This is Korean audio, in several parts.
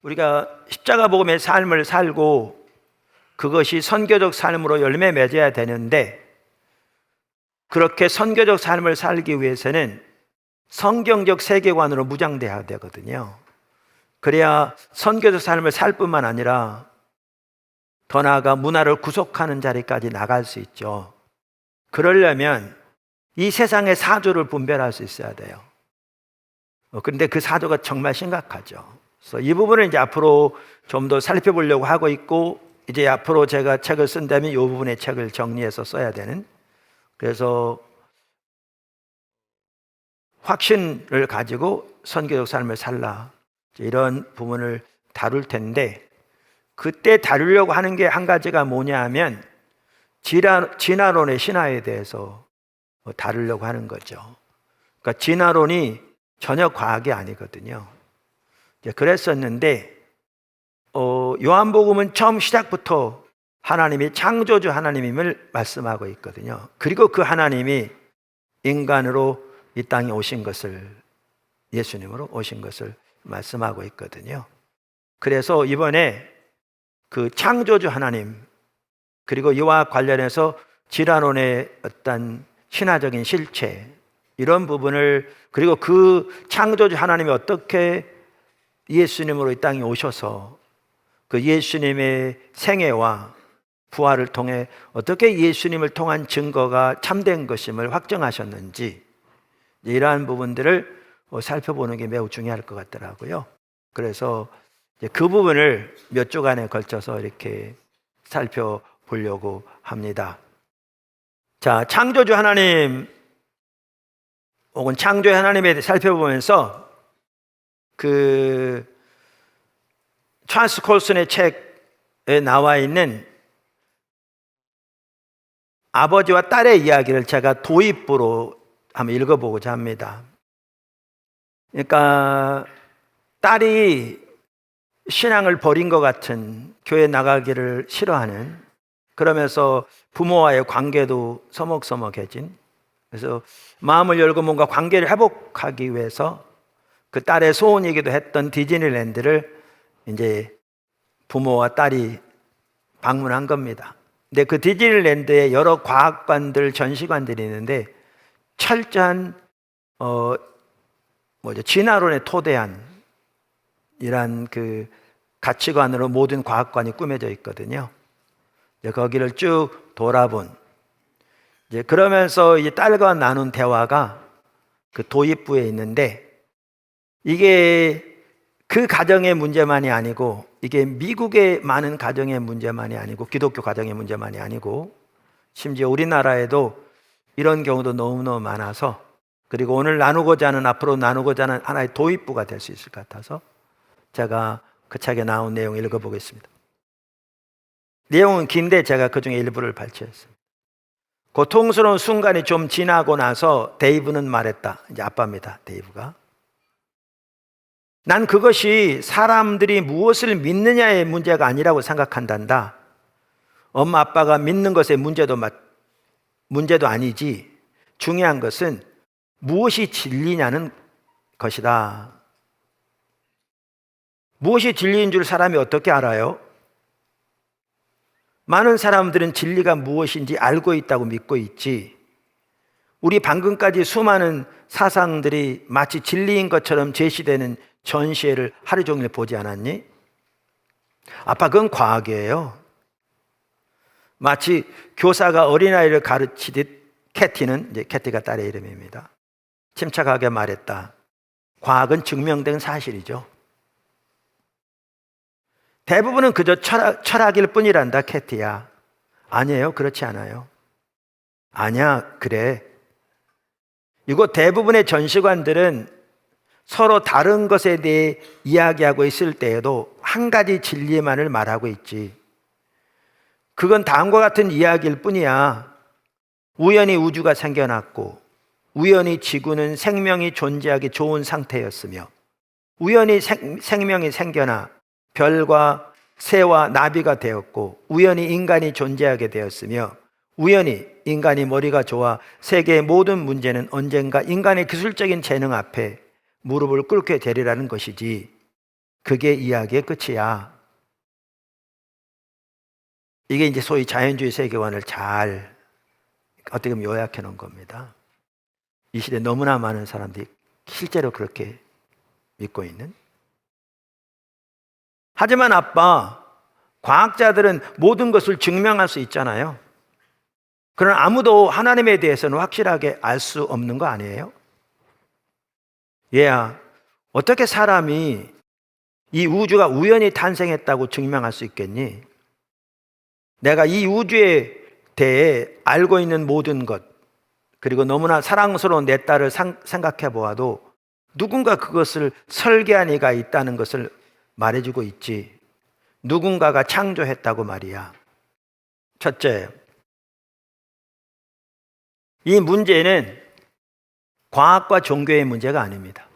우리가 십자가 복음의 삶을 살고 그것이 선교적 삶으로 열매 맺어야 되는데, 그렇게 선교적 삶을 살기 위해서는 성경적 세계관으로 무장돼야 되거든요. 그래야 선교적 삶을 살 뿐만 아니라 더 나아가 문화를 구속하는 자리까지 나갈 수 있죠. 그러려면 이 세상의 사조를 분별할 수 있어야 돼요. 그런데 그 사조가 정말 심각하죠. 그래서 이 부분을 이제 앞으로 좀 더 살펴보려고 하고 있고, 이제 앞으로 제가 책을 쓴다면 이 부분의 책을 정리해서 써야 되는, 그래서 확신을 가지고 선교적 삶을 살라, 이런 부분을 다룰 텐데, 그때 다루려고 하는 게 한 가지가 뭐냐 하면 진화론의 신화에 대해서 다루려고 하는 거죠. 그러니까 진화론이 전혀 과학이 아니거든요. 그랬었는데 요한복음은 처음 시작부터 하나님이 창조주 하나님임을 말씀하고 있거든요. 그리고 그 하나님이 인간으로 이 땅에 오신 것을, 예수님으로 오신 것을 말씀하고 있거든요. 그래서 이번에 그 창조주 하나님, 그리고 이와 관련해서 진화론의 어떤 신화적인 실체, 이런 부분을, 그리고 그 창조주 하나님이 어떻게 예수님으로 이 땅에 오셔서 그 예수님의 생애와 부활을 통해 어떻게 예수님을 통한 증거가 참된 것임을 확정하셨는지, 이러한 부분들을 살펴보는 게 매우 중요할 것 같더라고요. 그래서 그 부분을 몇 주간에 걸쳐서 이렇게 살펴보려고 합니다. 자, 창조주 하나님 혹은 창조의 하나님에 대해 살펴보면서 그 찰스 콜슨의 책에 나와 있는 아버지와 딸의 이야기를 제가 도입부로 한번 읽어보고자 합니다. 그러니까 딸이 신앙을 버린 것 같은, 교회 나가기를 싫어하는, 그러면서 부모와의 관계도 서먹서먹해진, 그래서 마음을 열고 뭔가 관계를 회복하기 위해서 그 딸의 소원이기도 했던 디즈니랜드를 이제 부모와 딸이 방문한 겁니다. 근데 그 디즈니랜드에 여러 과학관들, 전시관들이 있는데 철저한 진화론에 토대한 이란 그 가치관으로 모든 과학관이 꾸며져 있거든요. 거기를 쭉 돌아본, 이제 그러면서 이 딸과 나눈 대화가 그 도입부에 있는데, 이게 그 가정의 문제만이 아니고, 이게 미국의 많은 가정의 문제만이 아니고, 기독교 가정의 문제만이 아니고, 심지어 우리나라에도 이런 경우도 너무너무 많아서, 그리고 오늘 나누고자 하는, 앞으로 나누고자 하는 하나의 도입부가 될 수 있을 것 같아서 제가 그 책에 나온 내용을 읽어보겠습니다. 내용은 긴데 제가 그 중에 일부를 발췌했습니다. 고통스러운 순간이 좀 지나고 나서 데이브는 말했다. 이제 아빠입니다, 데이브가. 난 그것이 사람들이 무엇을 믿느냐의 문제가 아니라고 생각한단다. 엄마 아빠가 믿는 것의 문제도 아니지. 중요한 것은 무엇이 진리냐는 것이다. 무엇이 진리인 줄 사람이 어떻게 알아요? 많은 사람들은 진리가 무엇인지 알고 있다고 믿고 있지. 우리 방금까지 수많은 사상들이 마치 진리인 것처럼 제시되는 전시회를 하루 종일 보지 않았니? 아빠, 그건 과학이에요. 마치 교사가 어린아이를 가르치듯 캐티는, 이제 캐티가 딸의 이름입니다, 침착하게 말했다. 과학은 증명된 사실이죠. 대부분은 그저 철학일 뿐이란다, 캐티야. 아니에요, 그렇지 않아요. 아니야, 그래. 이거 대부분의 전시관들은 서로 다른 것에 대해 이야기하고 있을 때에도 한 가지 진리만을 말하고 있지. 그건 다음과 같은 이야기일 뿐이야. 우연히 우주가 생겨났고, 우연히 지구는 생명이 존재하기 좋은 상태였으며, 우연히 생명이 생겨나 별과 새와 나비가 되었고, 우연히 인간이 존재하게 되었으며, 우연히 인간이 머리가 좋아 세계의 모든 문제는 언젠가 인간의 기술적인 재능 앞에 무릎을 꿇게 되리라는 것이지. 그게 이야기의 끝이야. 이게 이제 소위 자연주의 세계관을 잘 어떻게 보면 요약해 놓은 겁니다. 이 시대에 너무나 많은 사람들이 실제로 그렇게 믿고 있는. 하지만 아빠, 과학자들은 모든 것을 증명할 수 있잖아요. 그러나 아무도 하나님에 대해서는 확실하게 알 수 없는 거 아니에요? 얘야, 어떻게 사람이 이 우주가 우연히 탄생했다고 증명할 수 있겠니? 내가 이 우주에 대해 알고 있는 모든 것, 그리고 너무나 사랑스러운 내 딸을 생각해 보아도 누군가 그것을 설계한 이가 있다는 것을 말해주고 있지. 누군가가 창조했다고 말이야. 첫째, 이 문제는 과학과 종교의 문제가 아닙니다.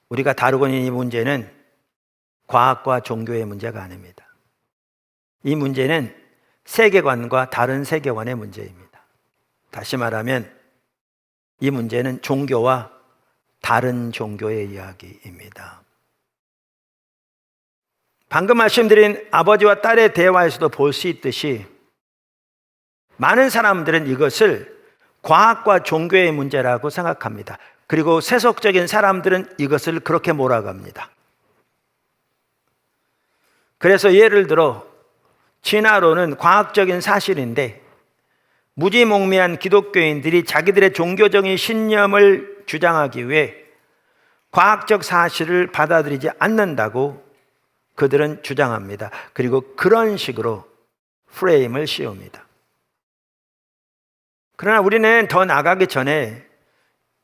우리가 다루고 있는 이 문제는 과학과 종교의 문제가 아닙니다. 이 문제는 세계관과 다른 세계관의 문제입니다. 다시 말하면 이 문제는 종교와 다른 종교의 이야기입니다. 방금 말씀드린 아버지와 딸의 대화에서도 볼 수 있듯이 많은 사람들은 이것을 과학과 종교의 문제라고 생각합니다. 그리고 세속적인 사람들은 이것을 그렇게 몰아갑니다. 그래서 예를 들어 진화론은 과학적인 사실인데 무지몽매한 기독교인들이 자기들의 종교적인 신념을 주장하기 위해 과학적 사실을 받아들이지 않는다고 그들은 주장합니다. 그리고 그런 식으로 프레임을 씌웁니다. 그러나 우리는 더 나가기 전에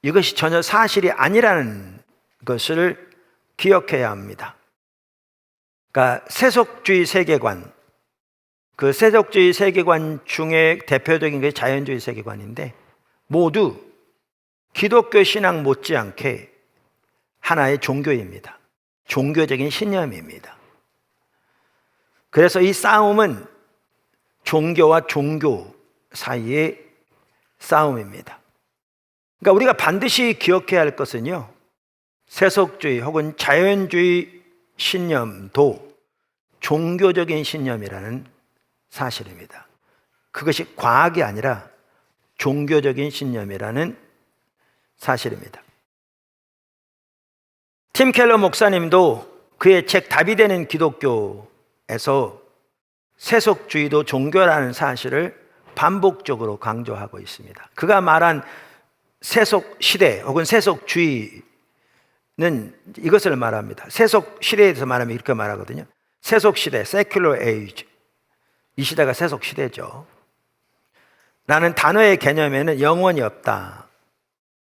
이것이 전혀 사실이 아니라는 것을 기억해야 합니다. 그러니까 세속주의 세계관, 그 세속주의 세계관 중에 대표적인 게 자연주의 세계관인데 모두 기독교 신앙 못지않게 하나의 종교입니다. 종교적인 신념입니다. 그래서 이 싸움은 종교와 종교 사이의 싸움입니다. 그러니까 우리가 반드시 기억해야 할 것은요, 세속주의 혹은 자연주의 신념도 종교적인 신념이라는 사실입니다. 그것이 과학이 아니라 종교적인 신념이라는 사실입니다. 팀 켈러 목사님도 그의 책 답이 되는 기독교에서 세속주의도 종교라는 사실을 반복적으로 강조하고 있습니다. 그가 말한 세속 시대 혹은 세속주의는 이것을 말합니다. 세속 시대에 대해서 말하면 이렇게 말하거든요. 세속 시대, secular age. 이 시대가 세속 시대죠. 라는 단어의 개념에는 영원이 없다.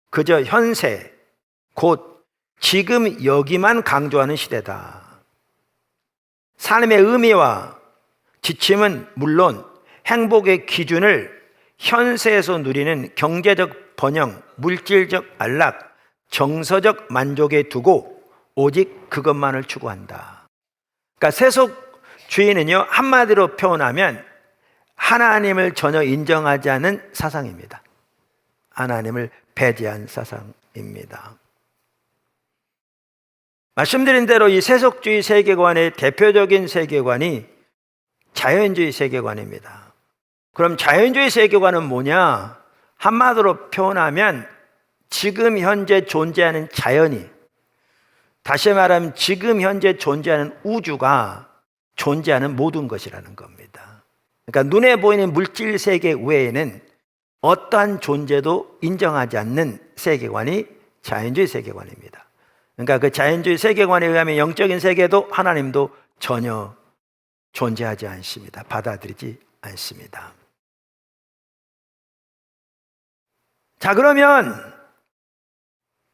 그저 현세, 곧 지금 여기만 강조하는 시대다. 삶의 의미와 지침은 물론 행복의 기준을 현세에서 누리는 경제적 번영, 물질적 안락, 정서적 만족에 두고 오직 그것만을 추구한다. 그러니까 세속주의는요, 한마디로 표현하면 하나님을 전혀 인정하지 않는 사상입니다. 하나님을 배제한 사상입니다. 말씀드린 대로 이 세속주의 세계관의 대표적인 세계관이 자연주의 세계관입니다. 그럼 자연주의 세계관은 뭐냐? 한마디로 표현하면 지금 현재 존재하는 자연이, 다시 말하면 지금 현재 존재하는 우주가 존재하는 모든 것이라는 겁니다. 그러니까 눈에 보이는 물질 세계 외에는 어떠한 존재도 인정하지 않는 세계관이 자연주의 세계관입니다. 그러니까 그 자연주의 세계관에 의하면 영적인 세계도 하나님도 전혀 존재하지 않습니다. 받아들이지 않습니다. 자, 그러면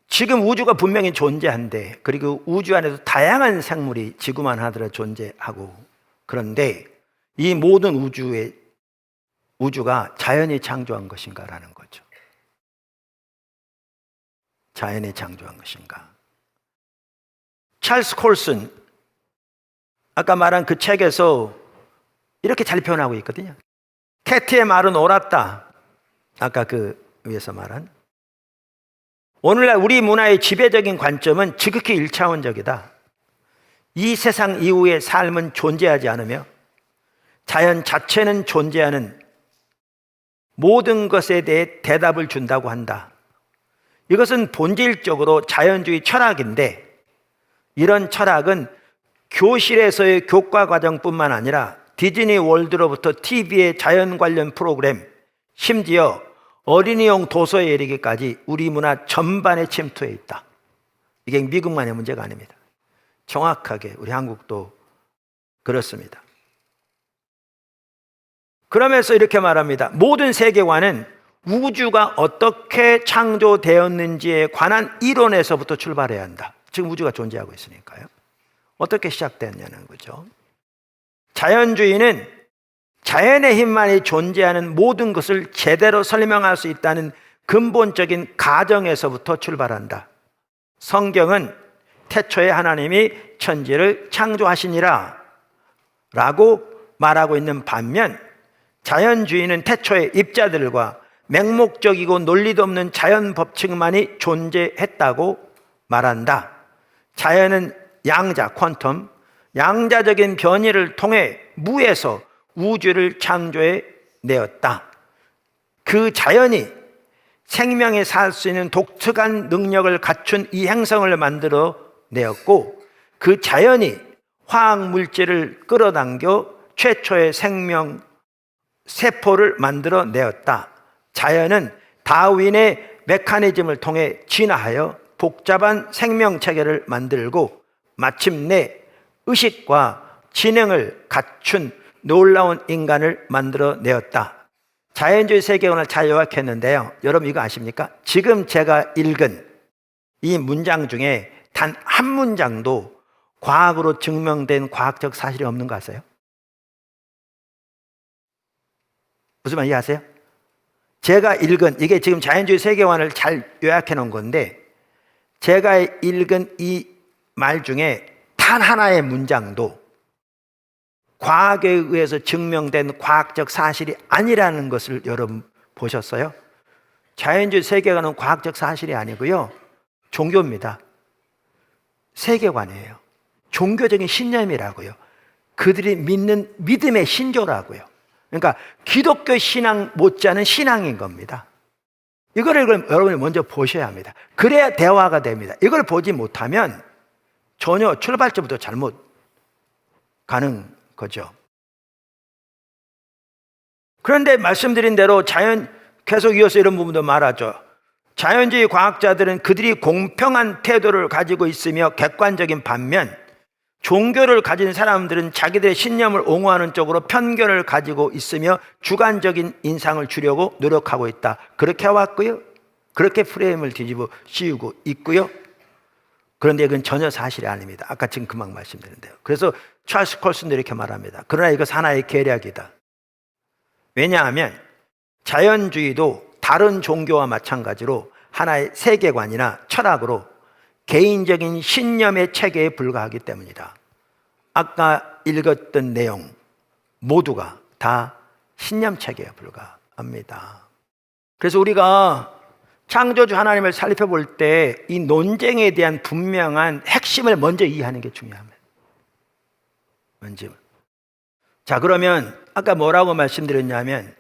지금 우주가 분명히 존재한데, 그리고 우주 안에도 다양한 생물이 지구만 하더라도 존재하고, 그런데 이 모든 우주가 자연이 창조한 것인가라는 거죠. 자연이 창조한 것인가? 찰스 콜슨, 아까 말한 그 책에서 이렇게 잘 표현하고 있거든요. 캐티의 말은 옳았다. 아까 그 위에서 말한 오늘날 우리 문화의 지배적인 관점은 지극히 일차원적이다. 이 세상 이후의 삶은 존재하지 않으며 자연 자체는 존재하는 모든 것에 대해 대답을 준다고 한다. 이것은 본질적으로 자연주의 철학인데, 이런 철학은 교실에서의 교과 과정뿐만 아니라 디즈니 월드로부터 TV의 자연 관련 프로그램, 심지어 어린이용 도서에 이르기까지 우리 문화 전반에 침투해 있다. 이게 미국만의 문제가 아닙니다. 정확하게 우리 한국도 그렇습니다. 그러면서 이렇게 말합니다. 모든 세계관은 우주가 어떻게 창조되었는지에 관한 이론에서부터 출발해야 한다. 지금 우주가 존재하고 있으니까요. 어떻게 시작됐냐는 거죠. 자연주의는 자연의 힘만이 존재하는 모든 것을 제대로 설명할 수 있다는 근본적인 가정에서부터 출발한다. 성경은 태초에 하나님이 천지를 창조하시니라 라고 말하고 있는 반면, 자연주의는 태초에 입자들과 맹목적이고 논리도 없는 자연 법칙만이 존재했다고 말한다. 자연은 양자, 퀀텀, 양자적인 변이를 통해 무에서 우주를 창조해 내었다. 그 자연이 생명이 살 수 있는 독특한 능력을 갖춘 이 행성을 만들어 내었고, 그 자연이 화학 물질을 끌어당겨 최초의 생명 세포를 만들어 내었다. 자연은 다윈의 메커니즘을 통해 진화하여 복잡한 생명 체계를 만들고 마침내 의식과 지능을 갖춘 놀라운 인간을 만들어 내었다. 자연주의 세계관을 잘 요약했는데요. 여러분 이거 아십니까? 지금 제가 읽은 이 문장 중에 단 한 문장도 과학으로 증명된 과학적 사실이 없는 거 아세요? 무슨 말 이해하세요? 제가 읽은, 이게 지금 자연주의 세계관을 잘 요약해 놓은 건데, 제가 읽은 이 말 중에 단 하나의 문장도 과학에 의해서 증명된 과학적 사실이 아니라는 것을 여러분 보셨어요? 자연주의 세계관은 과학적 사실이 아니고요, 종교입니다. 세계관이에요. 종교적인 신념이라고요. 그들이 믿는 믿음의 신조라고요. 그러니까 기독교 신앙 못지않은 신앙인 겁니다. 이거를 여러분이 먼저 보셔야 합니다. 그래야 대화가 됩니다. 이걸 보지 못하면 전혀 출발점부터 잘못 가는 거죠. 그런데 말씀드린 대로 계속 이어서 이런 부분도 말하죠. 자연주의 과학자들은 그들이 공평한 태도를 가지고 있으며 객관적인 반면, 종교를 가진 사람들은 자기들의 신념을 옹호하는 쪽으로 편견을 가지고 있으며 주관적인 인상을 주려고 노력하고 있다. 그렇게 해왔고요, 그렇게 프레임을 뒤집어 씌우고 있고요. 그런데 이건 전혀 사실이 아닙니다. 아까 지금 금방 말씀드렸는데요. 그래서 찰스 콜슨도 이렇게 말합니다. 그러나 이것 하나의 계략이다. 왜냐하면 자연주의도 다른 종교와 마찬가지로 하나의 세계관이나 철학으로 개인적인 신념의 체계에 불과하기 때문이다. 아까 읽었던 내용 모두가 다 신념 체계에 불과합니다. 그래서 우리가 창조주 하나님을 살펴볼 때 이 논쟁에 대한 분명한 핵심을 먼저 이해하는 게 중요합니다. 먼저. 자, 그러면 아까 뭐라고 말씀드렸냐면,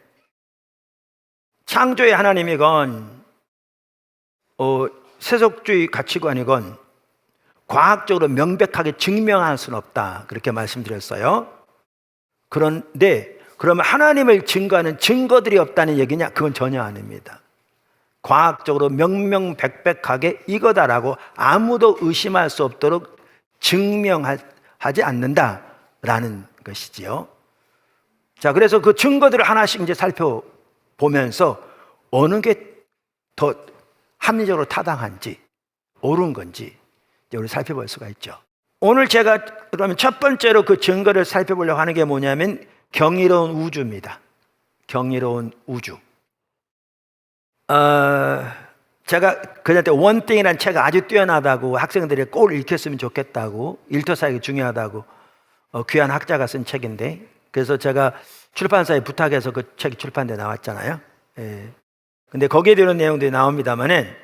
창조의 하나님이건 세속주의 가치관이건 과학적으로 명백하게 증명할 수는 없다, 그렇게 말씀드렸어요. 그런데 그러면 하나님을 증거하는 증거들이 없다는 얘기냐? 그건 전혀 아닙니다. 과학적으로 명명백백하게 이거다라고 아무도 의심할 수 없도록 증명하지 않는다라는 것이지요. 자, 그래서 그 증거들을 하나씩 이제 살펴보면서 어느 게 더 합리적으로 타당한지, 옳은 건지 이제 우리 살펴볼 수가 있죠. 오늘 제가 그러면 첫 번째로 그 증거를 살펴보려고 하는 게 뭐냐면 경이로운 우주입니다. 경이로운 우주. 제가 그때 원띵이라는 책이 아주 뛰어나다고, 학생들이 꼭 읽혔으면 좋겠다고, 일터사역이 중요하다고 귀한 학자가 쓴 책인데, 그래서 제가 출판사에 부탁해서 그 책이 출판돼 나왔잖아요. 예. 근데 거기에 이런 내용들이 나옵니다만은,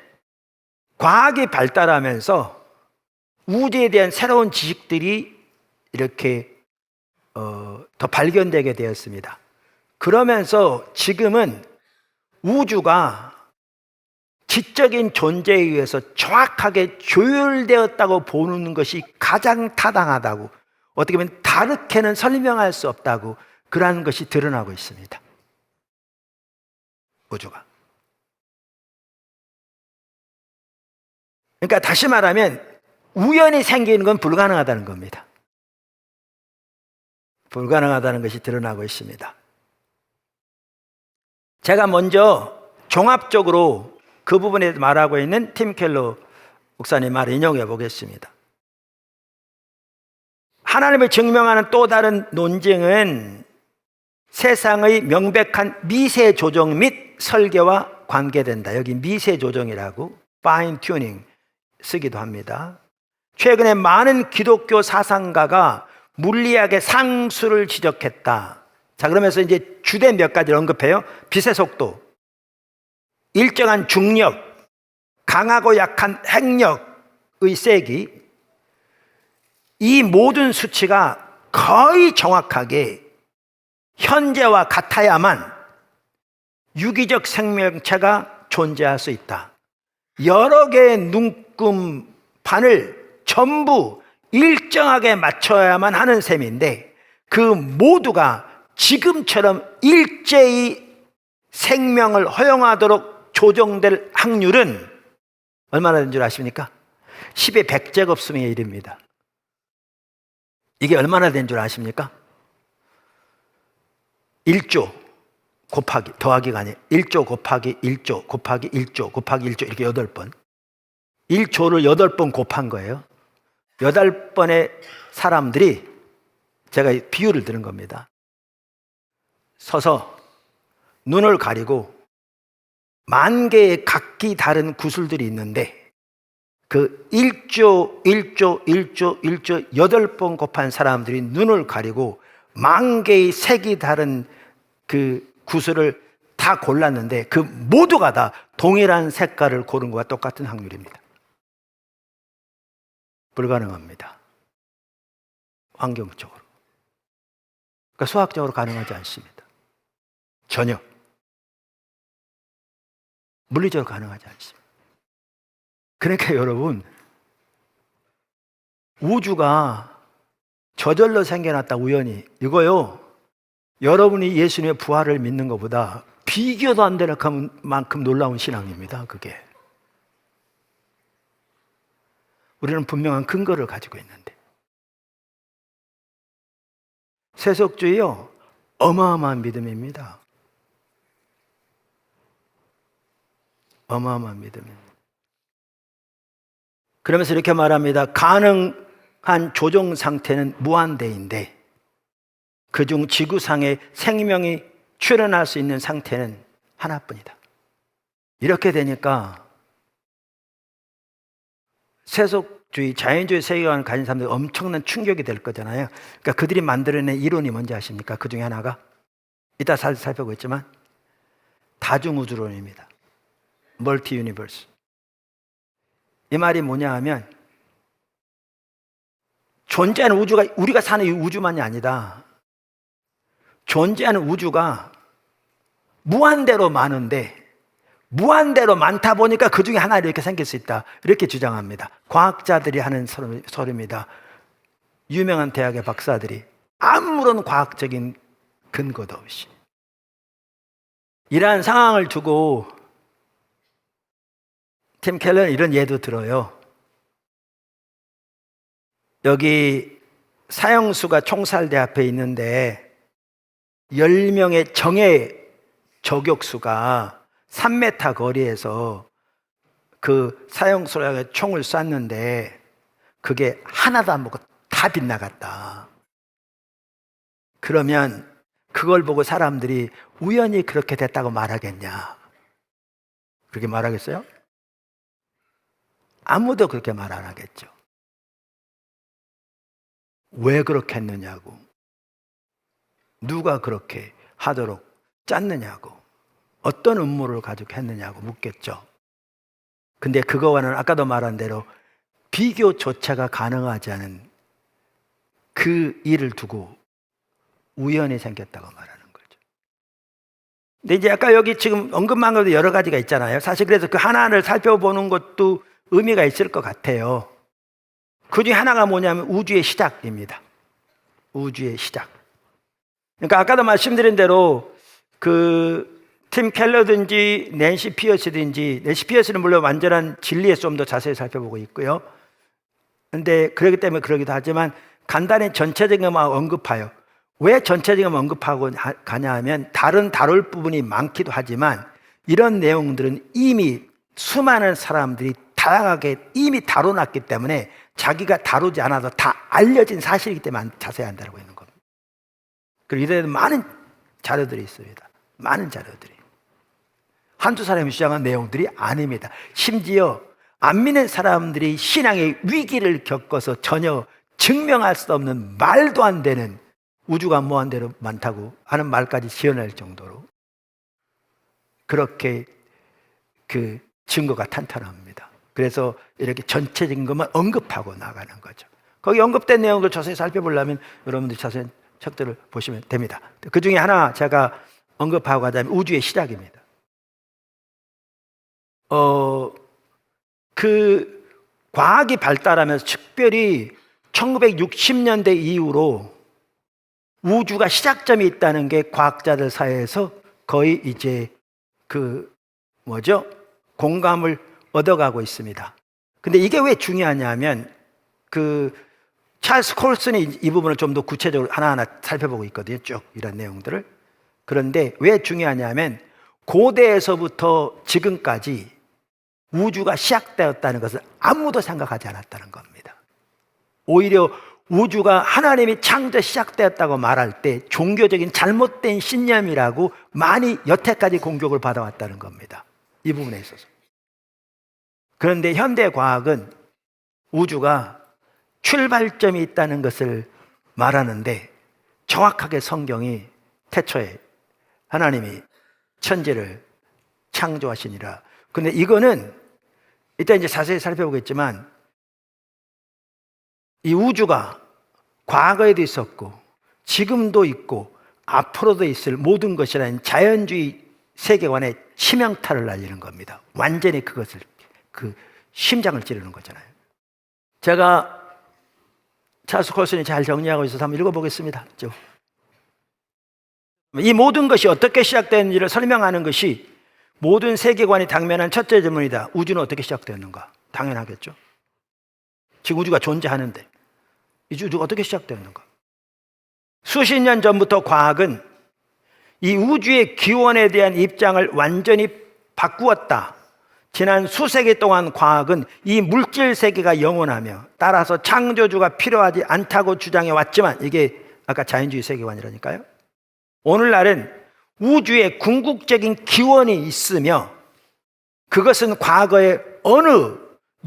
과학이 발달하면서 우주에 대한 새로운 지식들이 이렇게 더 발견되게 되었습니다. 그러면서 지금은 우주가 지적인 존재에 의해서 정확하게 조율되었다고 보는 것이 가장 타당하다고, 어떻게 보면 다르게는 설명할 수 없다고, 그러한 것이 드러나고 있습니다. 우주가. 그러니까 다시 말하면 우연히 생기는 건 불가능하다는 겁니다. 불가능하다는 것이 드러나고 있습니다. 제가 먼저 종합적으로 그 부분에 말하고 있는 팀 켈러 목사님 말을 인용해 보겠습니다. 하나님을 증명하는 또 다른 논쟁은 세상의 명백한 미세 조정 및 설계와 관계된다. 여기 미세 조정이라고 fine tuning 쓰기도 합니다. 최근에 많은 기독교 사상가가 물리학의 상수를 지적했다. 자, 그러면서 이제 주된 몇 가지를 언급해요. 빛의 속도, 일정한 중력, 강하고 약한 핵력의 세기, 이 모든 수치가 거의 정확하게 현재와 같아야만 유기적 생명체가 존재할 수 있다. 여러 개의 눈금판을 전부 일정하게 맞춰야만 하는 셈인데, 그 모두가 지금처럼 일제히 생명을 허용하도록 조정될 확률은 얼마나 되는 줄 아십니까? 10의 100제곱수에 이릅니다. 이게 얼마나 된 줄 아십니까? 1조 곱하기, 더하기가 아니에요. 1조 곱하기 1조 곱하기 1조 곱하기 1조, 이렇게 8번. 1조를 8번 곱한 거예요. 8번의 사람들이, 제가 비유를 드는 겁니다, 서서 눈을 가리고 10,000개의 각기 다른 구슬들이 있는데, 그 1조 8번 곱한 사람들이 눈을 가리고 10,000개의 색이 다른 그 구슬을 다 골랐는데, 그 모두가 다 동일한 색깔을 고른 것과 똑같은 확률입니다. 불가능합니다. 환경적으로. 그러니까 수학적으로 가능하지 않습니다. 전혀. 물리적으로 가능하지 않습니다. 그러니까 여러분, 우주가 저절로 생겨났다, 우연히, 이거요, 여러분이 예수님의 부활을 믿는 것보다 비교도 안 되는 만큼 놀라운 신앙입니다. 그게. 우리는 분명한 근거를 가지고 있는데, 세속주의요, 어마어마한 믿음입니다. 어마어마한 믿음입니다. 그러면서 이렇게 말합니다. 가능한 조정 상태는 무한대인데, 그중 지구상에 생명이 출현할 수 있는 상태는 하나뿐이다. 이렇게 되니까 세속주의, 자연주의 세계관을 가진 사람들 엄청난 충격이 될 거잖아요. 그러니까 그들이 만들어낸 이론이 뭔지 아십니까? 그 중에 하나가, 이따 살펴보겠지만, 다중우주론입니다. 멀티 유니버스. 이 말이 뭐냐 하면, 존재하는 우주가 우리가 사는 이 우주만이 아니다. 존재하는 우주가 무한대로 많은데, 무한대로 많다 보니까 그 중에 하나 이렇게 생길 수 있다, 이렇게 주장합니다. 과학자들이 하는 소리입니다. 유명한 대학의 박사들이 아무런 과학적인 근거도 없이. 이러한 상황을 두고 팀 켈러는 이런 예도 들어요. 여기 사형수가 총살대 앞에 있는데 10명의 정예 저격수가 3m 거리에서 그 사형수에게 총을 쐈는데 그게 하나도 안 먹고 다 빗나갔다. 그러면 그걸 보고 사람들이 우연히 그렇게 됐다고 말하겠냐? 그렇게 말하겠어요? 아무도 그렇게 말 안 하겠죠. 왜 그렇게 했느냐고, 누가 그렇게 하도록 짰느냐고, 어떤 음모를 가지고 했느냐고 묻겠죠. 근데 그거와는 아까도 말한 대로 비교조차가 가능하지 않은 그 일을 두고 우연이 생겼다고 말하는 거죠. 근데 이제 아까 여기 지금 언급한 것도 여러 가지가 있잖아요. 사실 그래서 그 하나를 살펴보는 것도 의미가 있을 것 같아요. 그 중에 하나가 뭐냐면 우주의 시작입니다. 우주의 시작. 그러니까 아까도 말씀드린 대로 그 팀 켈러든지 낸시 피어스는 물론 완전한 진리에 좀 더 자세히 살펴보고 있고요. 근데 그렇기 때문에 그러기도 하지만 간단히 전체적인 것만 언급해요. 왜 전체적인 것만 언급하고 가냐 하면 다룰 부분이 많기도 하지만 이런 내용들은 이미 수많은 사람들이 다양하게 이미 다뤄놨기 때문에 자기가 다루지 않아도 다 알려진 사실이기 때문에 자세히 한다고 있는 겁니다. 그리고 이래도 많은 자료들이 있습니다. 많은 자료들이. 한두 사람이 주장한 내용들이 아닙니다. 심지어 안 믿는 사람들이 신앙의 위기를 겪어서 전혀 증명할 수 없는 말도 안 되는 우주가 무한대로 많다고 하는 말까지 지어낼 정도로 그렇게 그 증거가 탄탄합니다. 그래서 이렇게 전체적인 것만 언급하고 나가는 거죠. 거기 언급된 내용을 자세히 살펴보려면 여러분들이 자세히 책들을 보시면 됩니다. 그 중에 하나 제가 언급하고 가자면 우주의 시작입니다. 그 과학이 발달하면서 특별히 1960년대 이후로 우주가 시작점이 있다는 게 과학자들 사이에서 거의 이제 공감을 얻어가고 있습니다. 근데 이게 왜 중요하냐면 찰스 콜슨이 이 부분을 좀 더 구체적으로 하나하나 살펴보고 있거든요. 쭉 이런 내용들을. 그런데 왜 중요하냐면 고대에서부터 지금까지 우주가 시작되었다는 것을 아무도 생각하지 않았다는 겁니다. 오히려 우주가 하나님이 창조 시작되었다고 말할 때 종교적인 잘못된 신념이라고 많이 여태까지 공격을 받아왔다는 겁니다. 이 부분에 있어서. 그런데 현대 과학은 우주가 출발점이 있다는 것을 말하는데 정확하게 성경이 태초에 하나님이 천지를 창조하시니라. 근데 이거는 이따 이제 자세히 살펴보겠지만 이 우주가 과거에도 있었고 지금도 있고 앞으로도 있을 모든 것이라는 자연주의 세계관의 치명타를 날리는 겁니다. 완전히 그것을 그 심장을 찌르는 거잖아요. 제가 찰스 콜슨이 잘 정리하고 있어서 한번 읽어보겠습니다. 이 모든 것이 어떻게 시작되는지를 설명하는 것이 모든 세계관이 당면한 첫째 질문이다. 우주는 어떻게 시작되었는가? 당연하겠죠. 지금 우주가 존재하는데 이 우주가 어떻게 시작되었는가? 수십 년 전부터 과학은 이 우주의 기원에 대한 입장을 완전히 바꾸었다. 지난 수세기 동안 과학은 이 물질 세계가 영원하며 따라서 창조주가 필요하지 않다고 주장해 왔지만 이게 아까 자연주의 세계관이라니까요. 오늘날은 우주에 궁극적인 기원이 있으며 그것은 과거의 어느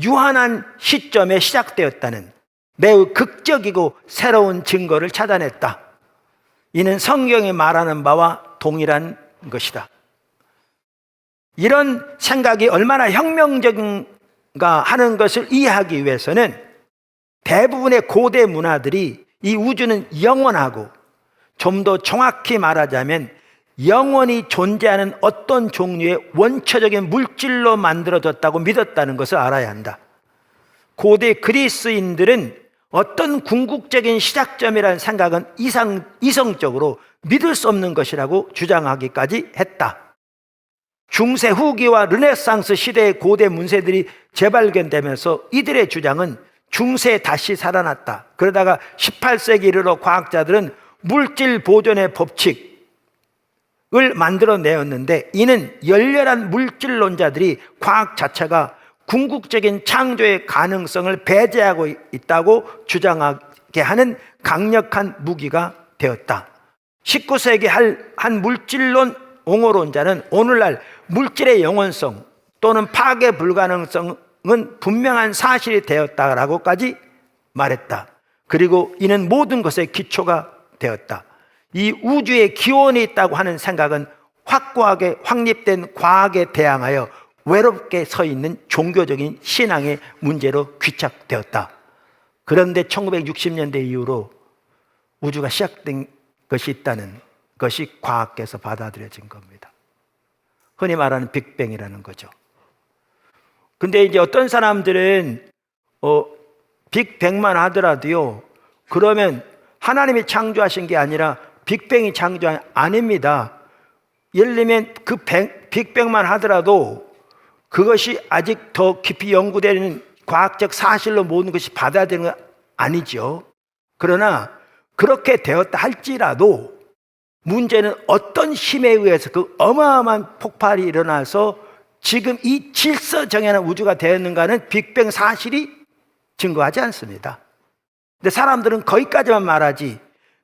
유한한 시점에 시작되었다는 매우 극적이고 새로운 증거를 찾아냈다. 이는 성경이 말하는 바와 동일한 것이다. 이런 생각이 얼마나 혁명적인가 하는 것을 이해하기 위해서는 대부분의 고대 문화들이 이 우주는 영원하고 좀 더 정확히 말하자면 영원히 존재하는 어떤 종류의 원초적인 물질로 만들어졌다고 믿었다는 것을 알아야 한다. 고대 그리스인들은 어떤 궁극적인 시작점이라는 생각은 이성적으로 믿을 수 없는 것이라고 주장하기까지 했다. 중세 후기와 르네상스 시대의 고대 문세들이 재발견되면서 이들의 주장은 중세에 다시 살아났다. 그러다가 18세기 이르러 과학자들은 물질 보존의 법칙을 만들어내었는데 이는 열렬한 물질론자들이 과학 자체가 궁극적인 창조의 가능성을 배제하고 있다고 주장하게 하는 강력한 무기가 되었다. 19세기 한 물질론 옹호론자는 오늘날 물질의 영원성 또는 파괴 불가능성은 분명한 사실이 되었다라고까지 말했다. 그리고 이는 모든 것의 기초가 되었다. 이 우주에 기원이 있다고 하는 생각은 확고하게 확립된 과학에 대항하여 외롭게 서 있는 종교적인 신앙의 문제로 귀착되었다. 그런데 1960년대 이후로 우주가 시작된 것이 있다는 것이 과학계에서 받아들여진 겁니다. 흔히 말하는 빅뱅이라는 거죠. 근데 이제 어떤 사람들은 빅뱅만 하더라도요, 그러면 하나님이 창조하신 게 아니라 빅뱅이 창조한 아닙니다. 예를 들면 그 빅뱅만 하더라도 그것이 아직 더 깊이 연구되는 과학적 사실로 모든 것이 받아들이는 건 아니죠. 그러나 그렇게 되었다 할지라도 문제는 어떤 힘에 의해서 그 어마어마한 폭발이 일어나서 지금 이 질서정연한 우주가 되었는가는 빅뱅 사실이 증거하지 않습니다. 근데 사람들은 거기까지만 말하지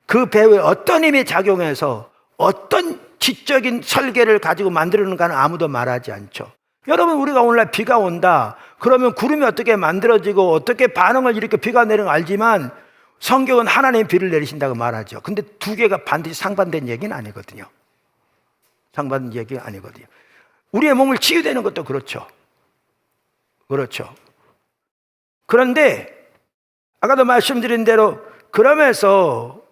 그 배후에 어떤 힘이 작용해서 어떤 지적인 설계를 가지고 만들었는가는 아무도 말하지 않죠. 여러분, 우리가 오늘날 비가 온다 그러면 구름이 어떻게 만들어지고 어떻게 반응을 일으켜 비가 내리는 걸 알지만 성경은 하나님이 비를 내리신다고 말하죠. 근데 두 개가 반드시 상반된 얘기는 아니거든요. 상반된 얘기가 아니거든요. 우리의 몸을 치유되는 것도 그렇죠. 그렇죠. 그런데 아까도 말씀드린 대로 그러면서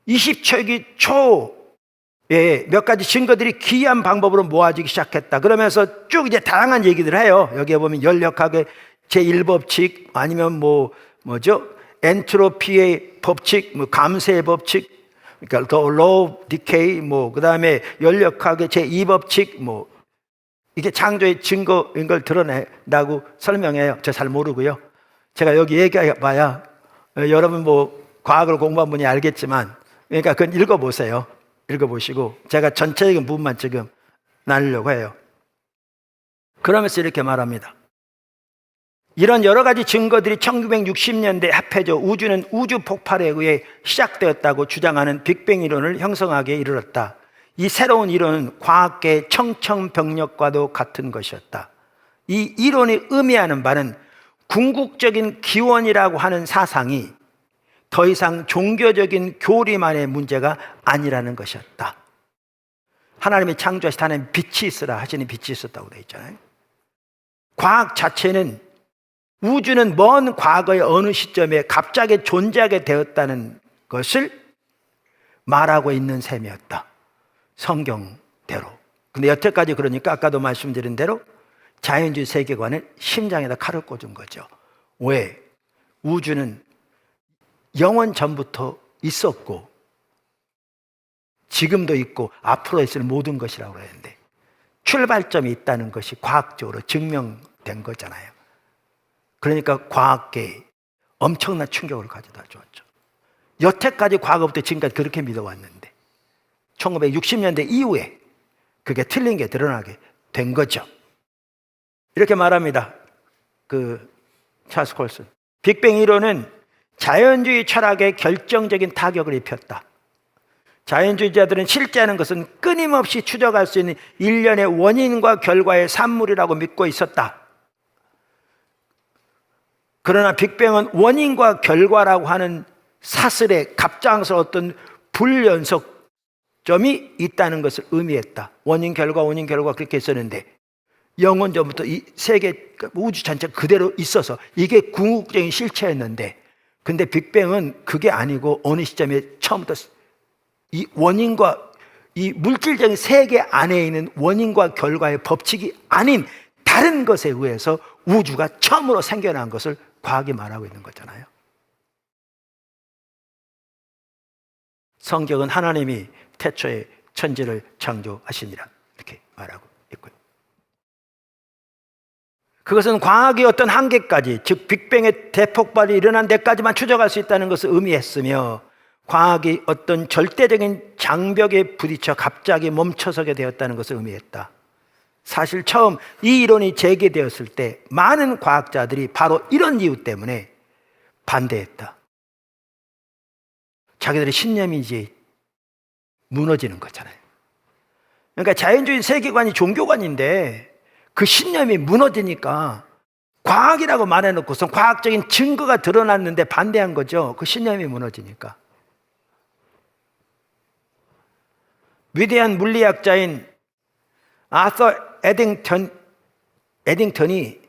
20세기 초에 몇 가지 증거들이 기이한 방법으로 모아지기 시작했다. 그러면서 쭉 이제 다양한 얘기들을 해요. 여기에 보면 연력학의 제1법칙 아니면 뭐죠? 엔트로피의 법칙, 감세의 법칙, 그러니까 the law of decay, 그다음에 연력학의 제2법칙, 이게 창조의 증거인 걸 드러낸다고 설명해요. 저 잘 모르고요. 제가 여기 얘기해봐야 여러분 과학을 공부한 분이 알겠지만, 그러니까 그건 읽어보세요. 읽어보시고 제가 전체적인 부분만 지금 나누려고 해요. 그러면서 이렇게 말합니다. 이런 여러 가지 증거들이 1960년대 합해져 우주는 우주 폭발에 의해 시작되었다고 주장하는 빅뱅 이론을 형성하기에 이르렀다. 이 새로운 이론은 과학계의 청천벽력과도 같은 것이었다. 이 이론이 의미하는 바는 궁극적인 기원이라고 하는 사상이 더 이상 종교적인 교리만의 문제가 아니라는 것이었다. 하나님이 창조하신 하나님 빛이 있으라 하시니 빛이 있었다고 되어 있잖아요. 과학 자체는 우주는 먼 과거의 어느 시점에 갑자기 존재하게 되었다는 것을 말하고 있는 셈이었다. 성경대로. 근데 여태까지 그러니까 아까도 말씀드린 대로 자연주의 세계관을 심장에다 칼을 꽂은 거죠. 왜? 우주는 영원 전부터 있었고 지금도 있고 앞으로 있을 모든 것이라고 했는데 출발점이 있다는 것이 과학적으로 증명된 거잖아요. 그러니까 과학계에 엄청난 충격을 가져다 주었죠. 여태까지 과거부터 지금까지 그렇게 믿어왔는데 1960년대 이후에 그게 틀린 게 드러나게 된 거죠. 이렇게 말합니다. 찰스 콜슨. 빅뱅 이론은 자연주의 철학에 결정적인 타격을 입혔다. 자연주의자들은 실제하는 것은 끊임없이 추적할 수 있는 일련의 원인과 결과의 산물이라고 믿고 있었다. 그러나 빅뱅은 원인과 결과라고 하는 사슬에 갑작스러운 어떤 불연속점이 있다는 것을 의미했다. 원인 결과 그렇게 했었는데 영원전부터 이 세계 우주 전체가 그대로 있어서 이게 궁극적인 실체였는데, 근데 빅뱅은 그게 아니고 어느 시점에 처음부터 이 원인과 이 물질적인 세계 안에 있는 원인과 결과의 법칙이 아닌 다른 것에 의해서 우주가 처음으로 생겨난 것을 과학이 말하고 있는 거잖아요. 성경은 하나님이 태초에 천지를 창조하시니라 이렇게 말하고 있고요. 그것은 과학의 어떤 한계까지, 즉 빅뱅의 대폭발이 일어난 데까지만 추적할 수 있다는 것을 의미했으며, 과학이 어떤 절대적인 장벽에 부딪혀 갑자기 멈춰서게 되었다는 것을 의미했다. 사실 처음 이 이론이 제기되었을 때 많은 과학자들이 바로 이런 이유 때문에 반대했다. 자기들의 신념이 이제 무너지는 거잖아요. 그러니까 자연주의 세계관이 종교관인데 그 신념이 무너지니까 과학이라고 말해놓고서 과학적인 증거가 드러났는데 반대한 거죠. 그 신념이 무너지니까. 위대한 물리학자인 아서 에딩턴 에딩턴이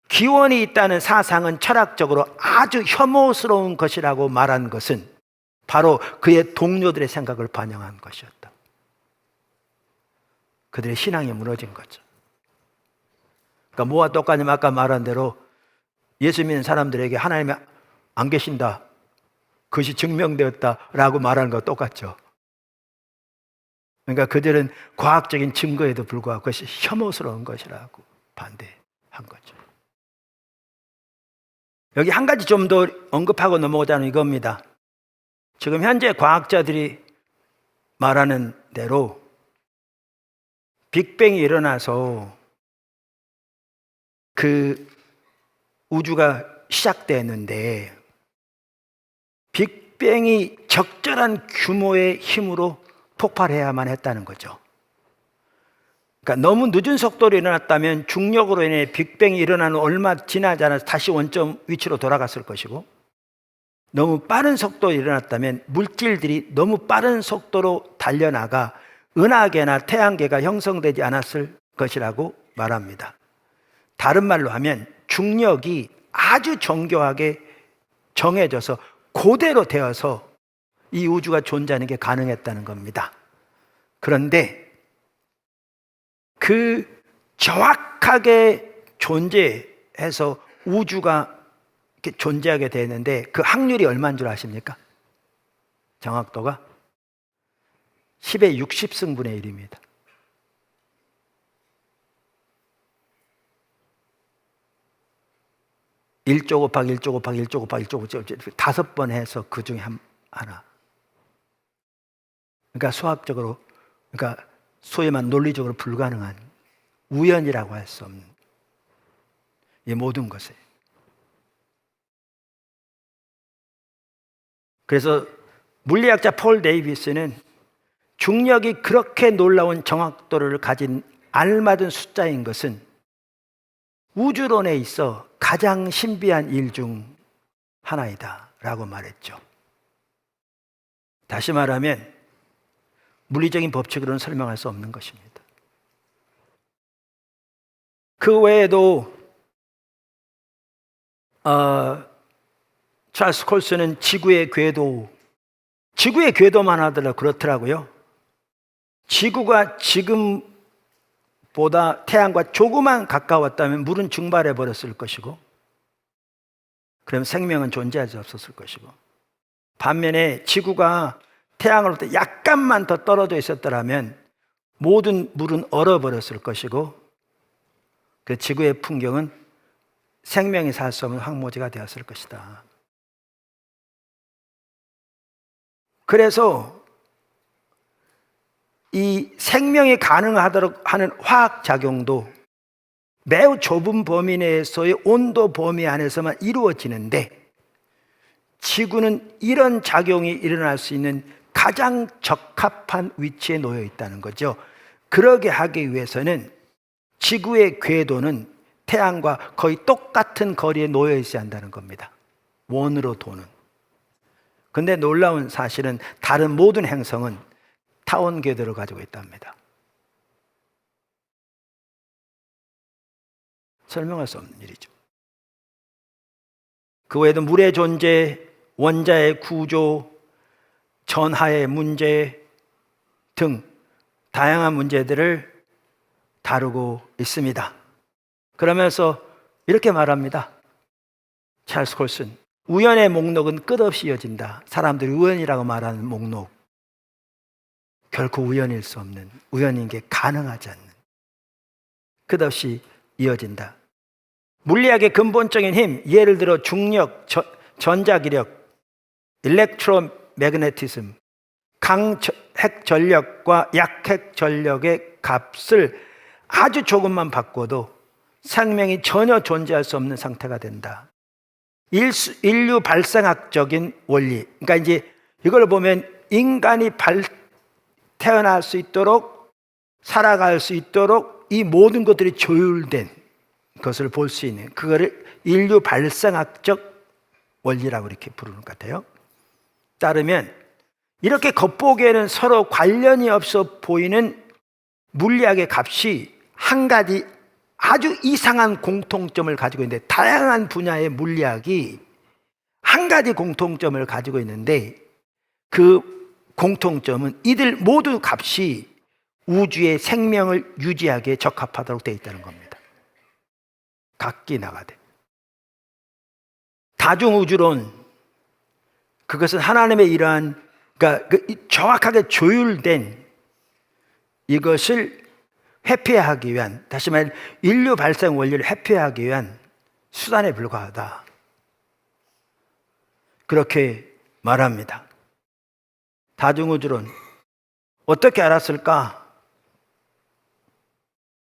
기원이 있다는 사상은 철학적으로 아주 혐오스러운 것이라고 말한 것은 바로 그의 동료들의 생각을 반영한 것이었다. 그들의 신앙이 무너진 거죠. 그러니까 뭐와 똑같냐면 아까 말한 대로 예수 믿는 사람들에게 하나님이 안 계신다, 그것이 증명되었다라고 말하는 거 똑같죠. 그러니까 그들은 과학적인 증거에도 불구하고 그것이 혐오스러운 것이라고 반대한 거죠. 여기 한 가지 좀 더 언급하고 넘어가자는 이겁니다. 지금 현재 과학자들이 말하는 대로 빅뱅이 일어나서 그 우주가 시작됐는데 빅뱅이 적절한 규모의 힘으로 폭발해야만 했다는 거죠. 그러니까 너무 늦은 속도로 일어났다면 중력으로 인해 빅뱅이 일어나는 얼마 지나지 않아서 다시 원점 위치로 돌아갔을 것이고, 너무 빠른 속도로 일어났다면 물질들이 너무 빠른 속도로 달려나가 은하계나 태양계가 형성되지 않았을 것이라고 말합니다. 다른 말로 하면 중력이 아주 정교하게 정해져서 그대로 되어서 이 우주가 존재하는 게 가능했다는 겁니다. 그런데 그 정확하게 존재해서 우주가 이렇게 존재하게 되는데 그 확률이 얼마인 줄 아십니까? 정확도가 10의 60승분의 1입니다. (1조 곱하기 1조 곱하기 1조 곱하기 1조 곱하기 5번 해서 그 중에 하나. 그러니까 수학적으로, 그러니까 소위 말하는 논리적으로 불가능한, 우연이라고 할 수 없는 이 모든 것에. 그래서 물리학자 폴 데이비스는 중력이 그렇게 놀라운 정확도를 가진 알맞은 숫자인 것은 우주론에 있어 가장 신비한 일 중 하나이다 라고 말했죠. 다시 말하면 물리적인 법칙으로는 설명할 수 없는 것입니다. 그 외에도 찰스 콜슨은 지구의 궤도만 하더라도 그렇더라고요. 지구가 지금보다 태양과 조금만 가까웠다면 물은 증발해 버렸을 것이고, 그럼 생명은 존재할 수 없었을 것이고, 반면에 지구가 태양으로부터 약간만 더 떨어져 있었더라면 모든 물은 얼어버렸을 것이고, 그 지구의 풍경은 생명이 살 수 없는 황무지가 되었을 것이다. 그래서 이 생명이 가능하도록 하는 화학작용도 매우 좁은 범위 내에서의 온도 범위 안에서만 이루어지는데, 지구는 이런 작용이 일어날 수 있는 가장 적합한 위치에 놓여 있다는 거죠. 그러게 하기 위해서는 지구의 궤도는 태양과 거의 똑같은 거리에 놓여 있어야 한다는 겁니다. 원으로 도는. 근데 놀라운 사실은 다른 모든 행성은 타원 궤도를 가지고 있답니다. 설명할 수 없는 일이죠. 그 외에도 물의 존재, 원자의 구조, 전하의 문제 등 다양한 문제들을 다루고 있습니다. 그러면서 이렇게 말합니다. 찰스 콜슨, 우연의 목록은 끝없이 이어진다. 사람들이 우연이라고 말하는 목록, 결코 우연일 수 없는, 우연인 게 가능하지 않는, 끝없이 이어진다. 물리학의 근본적인 힘, 예를 들어 중력, 전자기력, 일렉트로매그네티즘, 강핵 전력과 약핵 전력의 값을 아주 조금만 바꿔도 생명이 전혀 존재할 수 없는 상태가 된다. 인류 발생학적인 원리. 그러니까 이제 이걸 보면 인간이 태어날 수 있도록, 살아갈 수 있도록 이 모든 것들이 조율된 것을 볼 수 있는, 그거를 인류 발생학적 원리라고 이렇게 부르는 것 같아요. 따르면 이렇게 겉보기에는 서로 관련이 없어 보이는 물리학의 값이 한 가지 아주 이상한 공통점을 가지고 있는데, 다양한 분야의 물리학이 한 가지 공통점을 가지고 있는데, 그 공통점은 이들 모두 값이 우주의 생명을 유지하기에 적합하도록 되어 있다는 겁니다. 각기 나가되. 다중우주론, 그것은 하나님의 이러한, 그러니까 정확하게 조율된 이것을 회피하기 위한, 다시 말해 인류 발생 원리를 회피하기 위한 수단에 불과하다, 그렇게 말합니다. 다중우주론 어떻게 알았을까?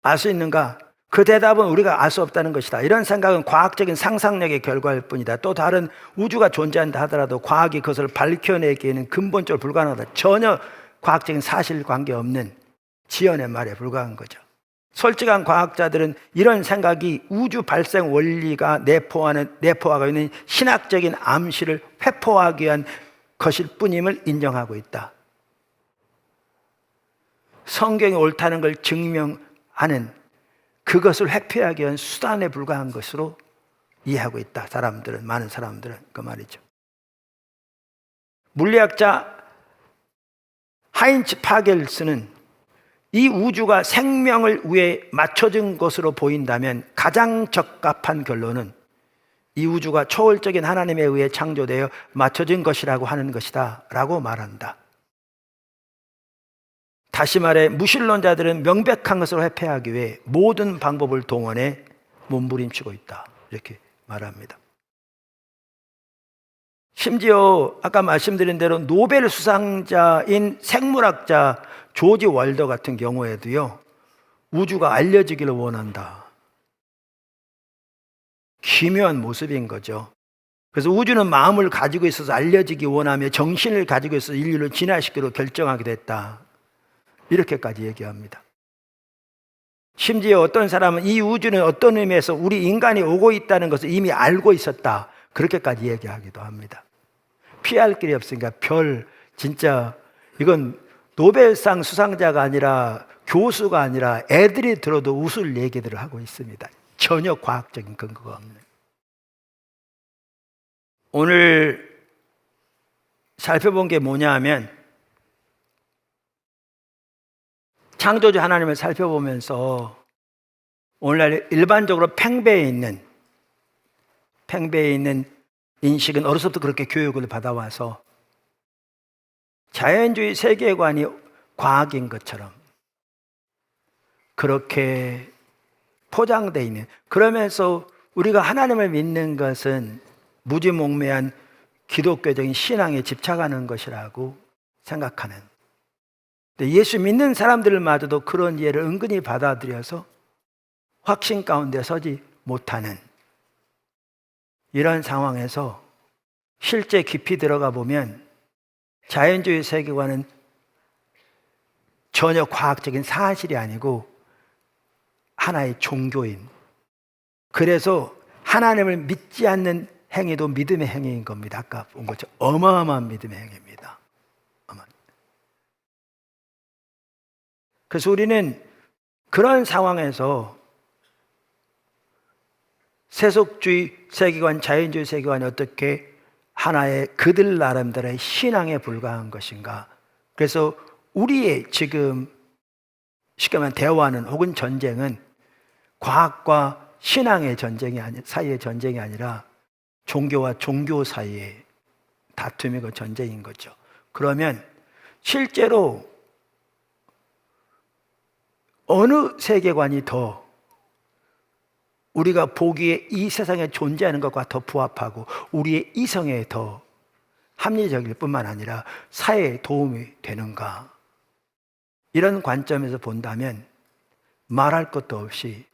알 수 있는가? 그 대답은 우리가 알 수 없다는 것이다. 이런 생각은 과학적인 상상력의 결과일 뿐이다. 또 다른 우주가 존재한다 하더라도 과학이 그것을 밝혀내기에는 근본적으로 불가능하다. 전혀 과학적인 사실관계 없는 지연의 말에 불과한 거죠. 솔직한 과학자들은 이런 생각이 우주 발생 원리가 내포하고 있는 신학적인 암시를 회포하기 위한 것일 뿐임을 인정하고 있다. 성경이 옳다는 걸 증명하는, 그것을 회피하기 위한 수단에 불과한 것으로 이해하고 있다. 많은 사람들은 그 말이죠. 물리학자 하인츠 파겔스는 이 우주가 생명을 위해 맞춰진 것으로 보인다면 가장 적합한 결론은 이 우주가 초월적인 하나님에 의해 창조되어 맞춰진 것이라고 하는 것이다 라고 말한다. 다시 말해 무신론자들은 명백한 것을 회피하기 위해 모든 방법을 동원해 몸부림치고 있다, 이렇게 말합니다. 심지어 아까 말씀드린 대로 노벨 수상자인 생물학자 조지 월더 같은 경우에도요, 우주가 알려지기를 원한다. 기묘한 모습인 거죠. 그래서 우주는 마음을 가지고 있어서 알려지기 원하며 정신을 가지고 있어서 인류를 진화시키도록 결정하게 됐다, 이렇게까지 얘기합니다. 심지어 어떤 사람은 이 우주는 어떤 의미에서 우리 인간이 오고 있다는 것을 이미 알고 있었다, 그렇게까지 얘기하기도 합니다. 피할 길이 없으니까 진짜 이건 노벨상 수상자가 아니라 교수가 아니라 애들이 들어도 웃을 얘기들을 하고 있습니다. 전혀 과학적인 근거가 없는. 오늘 살펴본 게 뭐냐 하면, 창조주 하나님을 살펴보면서 오늘날 일반적으로 팽배해 있는 인식은 어려서부터 그렇게 교육을 받아와서 자연주의 세계관이 과학인 것처럼 그렇게 포장되어 있는, 그러면서 우리가 하나님을 믿는 것은 무지몽매한 기독교적인 신앙에 집착하는 것이라고 생각하는, 예수 믿는 사람들마저도 그런 이해를 은근히 받아들여서 확신 가운데 서지 못하는 이런 상황에서 실제 깊이 들어가 보면 자연주의 세계관은 전혀 과학적인 사실이 아니고 하나의 종교인, 그래서 하나님을 믿지 않는 행위도 믿음의 행위인 겁니다. 아까 본 것처럼 어마어마한 믿음의 행위입니다. 그래서 우리는 그런 상황에서 세속주의 세계관, 자연주의 세계관이 어떻게 하나의 그들 나름대로의 신앙에 불과한 것인가. 그래서 우리의 지금 쉽게 말하면 대화는 혹은 전쟁은 과학과 신앙의 사이의 전쟁이 아니라 종교와 종교 사이의 다툼이고 전쟁인 거죠. 그러면 실제로 어느 세계관이 더 우리가 보기에 이 세상에 존재하는 것과 더 부합하고 우리의 이성에 더 합리적일 뿐만 아니라 사회에 도움이 되는가, 이런 관점에서 본다면 말할 것도 없이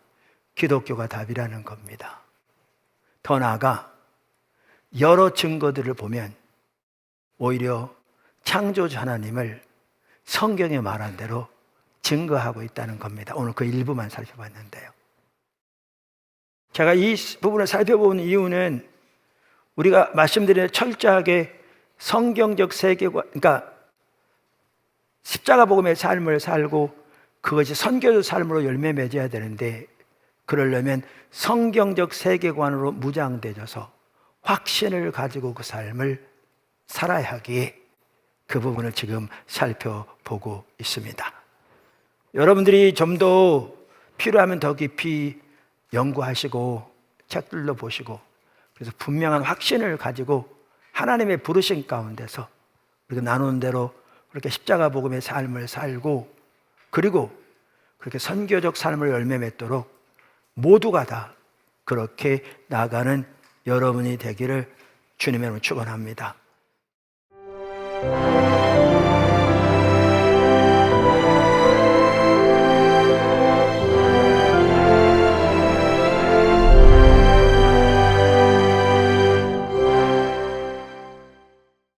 기독교가 답이라는 겁니다. 더 나아가 여러 증거들을 보면 오히려 창조주 하나님을 성경에 말한 대로 증거하고 있다는 겁니다. 오늘 그 일부만 살펴봤는데요. 제가 이 부분을 살펴본 이유는 우리가 말씀드린 철저하게 성경적 세계관, 그러니까 십자가 복음의 삶을 살고 그것이 선교적 삶으로 열매 맺어야 되는데, 그러려면 성경적 세계관으로 무장되어서 확신을 가지고 그 삶을 살아야 하기에 그 부분을 지금 살펴보고 있습니다. 여러분들이 좀 더 필요하면 더 깊이 연구하시고 책들도 보시고, 그래서 분명한 확신을 가지고 하나님의 부르심 가운데서 우리가 나누는 대로 그렇게 십자가 복음의 삶을 살고, 그리고 그렇게 선교적 삶을 열매 맺도록 모두가 다 그렇게 나아가는 여러분이 되기를 주님의 이름으로 축원합니다.